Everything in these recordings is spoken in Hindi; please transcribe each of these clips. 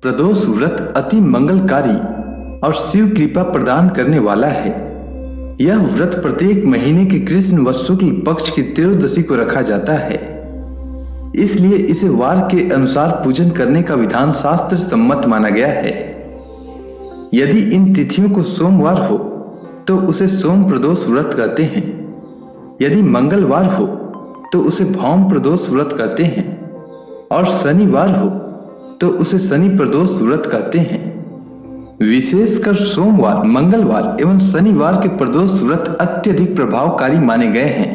प्रदोष व्रत अति मंगलकारी और शिव कृपा प्रदान करने वाला है। यह व्रत प्रत्येक महीने के कृष्ण व शुक्ल पक्ष की त्रयोदशी को रखा जाता है, इसलिए इसे वार के अनुसार पूजन करने का विधान शास्त्र सम्मत माना गया है। यदि इन तिथियों को सोमवार हो तो उसे सोम प्रदोष व्रत कहते हैं। यदि मंगलवार हो तो उसे भौम प्रदोष व्रत कहते हैं और शनिवार हो तो उसे शनि प्रदोष व्रत कहते हैं। विशेषकर सोमवार, मंगलवार एवं शनिवार के प्रदोष व्रत अत्यधिक प्रभावकारी माने गए हैं।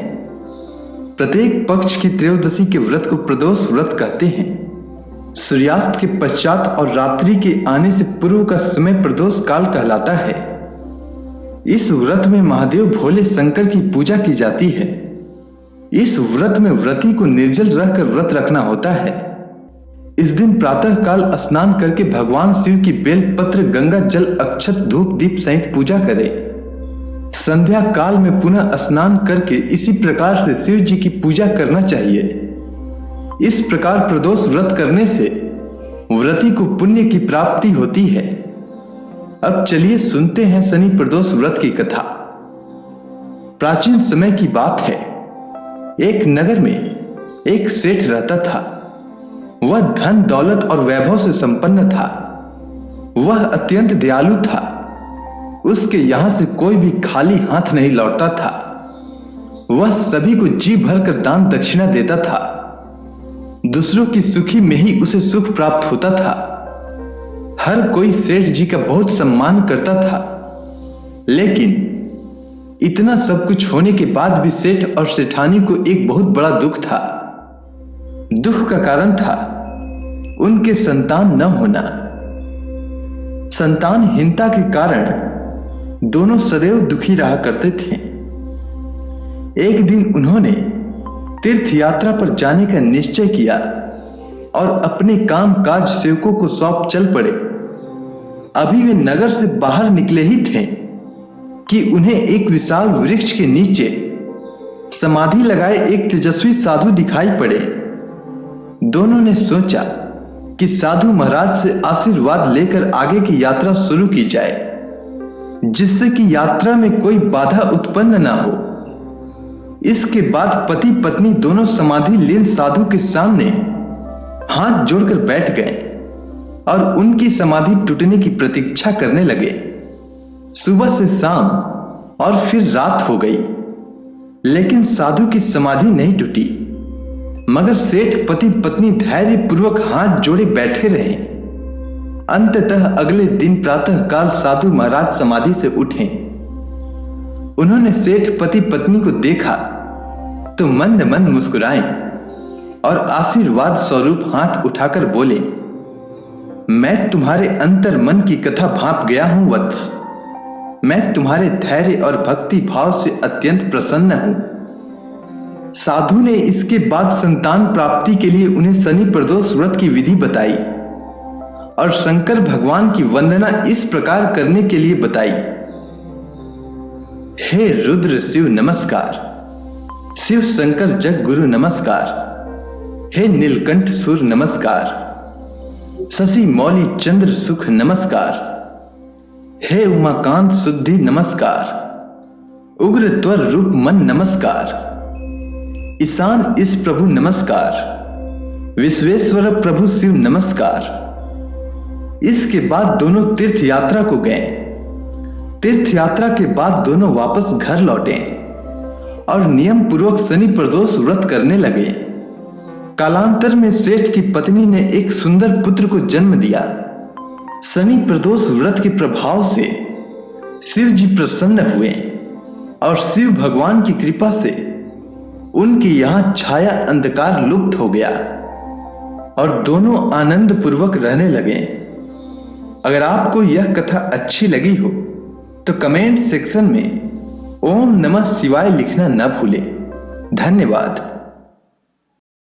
प्रत्येक पक्ष की त्रयोदशी के व्रत को प्रदोष व्रत कहते हैं। सूर्यास्त के पश्चात और रात्रि के आने से पूर्व का समय प्रदोष काल कहलाता है। इस व्रत में महादेव भोले शंकर की पूजा की जाती है। इस व्रत में व्रती को निर्जल रहकर व्रत रखना होता है। इस दिन प्रातः काल स्नान करके भगवान शिव की बेल पत्र, गंगा जल, अक्षत, धूप दीप सहित पूजा करें। संध्या काल में पुनः स्नान करके इसी प्रकार से शिव जी की पूजा करना चाहिए। इस प्रकार प्रदोष व्रत करने से व्रती को पुण्य की प्राप्ति होती है। अब चलिए सुनते हैं शनि प्रदोष व्रत की कथा। प्राचीन समय की बात है। एक नगर में एक सेठ रहता था। वह धन, दौलत और वैभव से संपन्न था। वह अत्यंत दयालु था। उसके यहां से कोई भी खाली हाथ नहीं लौटता था। वह सभी को जी भरकर दान दक्षिणा देता था। दूसरों की सुखी में ही उसे सुख प्राप्त होता था। हर कोई सेठ जी का बहुत सम्मान करता था। लेकिन इतना सब कुछ होने के बाद भी सेठ और सेठानी को एक बहुत बड़ा दुख था। दुख का कारण था उनके संतान न होना। संतानहीनता के कारण दोनों सदैव दुखी रहा करते थे। एक दिन उन्होंने तीर्थ यात्रा पर जाने का निश्चय किया और अपने काम काज सेवकों को सौंप चल पड़े। अभी वे नगर से बाहर निकले ही थे कि उन्हें एक विशाल वृक्ष के नीचे समाधि लगाए एक तेजस्वी साधु दिखाई पड़े। दोनों ने सोचा कि साधु महाराज से आशीर्वाद लेकर आगे की यात्रा शुरू की जाए, जिससे कि यात्रा में कोई बाधा उत्पन्न ना हो। इसके बाद पति पत्नी दोनों समाधि लीन साधु के सामने हाथ जोड़कर बैठ गए और उनकी समाधि टूटने की प्रतीक्षा करने लगे। सुबह से शाम और फिर रात हो गई, लेकिन साधु की समाधि नहीं टूटी। मगर सेठ पति पत्नी धैर्य पूर्वक हाथ जोड़े बैठे रहे। अंततः अगले दिन प्रातः काल साधु महाराज समाधि से उठे। उन्होंने सेठ पति पत्नी को देखा तो मंद मंद मुस्कुराए और आशीर्वाद स्वरूप हाथ उठाकर बोले, मैं तुम्हारे अंतर मन की कथा भांप गया हूं वत्स। मैं तुम्हारे धैर्य और भक्ति भाव से अत्यंत प्रसन्न हूं। साधु ने इसके बाद संतान प्राप्ति के लिए उन्हें शनि प्रदोष व्रत की विधि बताई और शंकर भगवान की वंदना इस प्रकार करने के लिए बताई। हे रुद्र शिव नमस्कार, शिव शंकर जग गुरु नमस्कार, हे नीलकंठ सुर नमस्कार, शशि मौली चंद्र सुख नमस्कार, हे उमाकांत शुद्धि नमस्कार, उग्र त्वर रूप मन नमस्कार, ईशान इस प्रभु नमस्कार, विश्वेश्वर प्रभु शिव नमस्कार। इसके बाद दोनों तीर्थ यात्रा को गए। तीर्थ यात्रा के बाद दोनों वापस घर लौटे और नियम पूर्वक शनि प्रदोष व्रत करने लगे। कालांतर में सेठ की पत्नी ने एक सुंदर पुत्र को जन्म दिया। शनि प्रदोष व्रत के प्रभाव से शिव जी प्रसन्न हुए और शिव भगवान की कृपा से उनके यहां छाया अंधकार लुप्त हो गया और दोनों आनंद पूर्वक रहने लगे। अगर आपको यह कथा अच्छी लगी हो तो कमेंट सेक्शन में ओम नमः शिवाय लिखना न भूलें। धन्यवाद।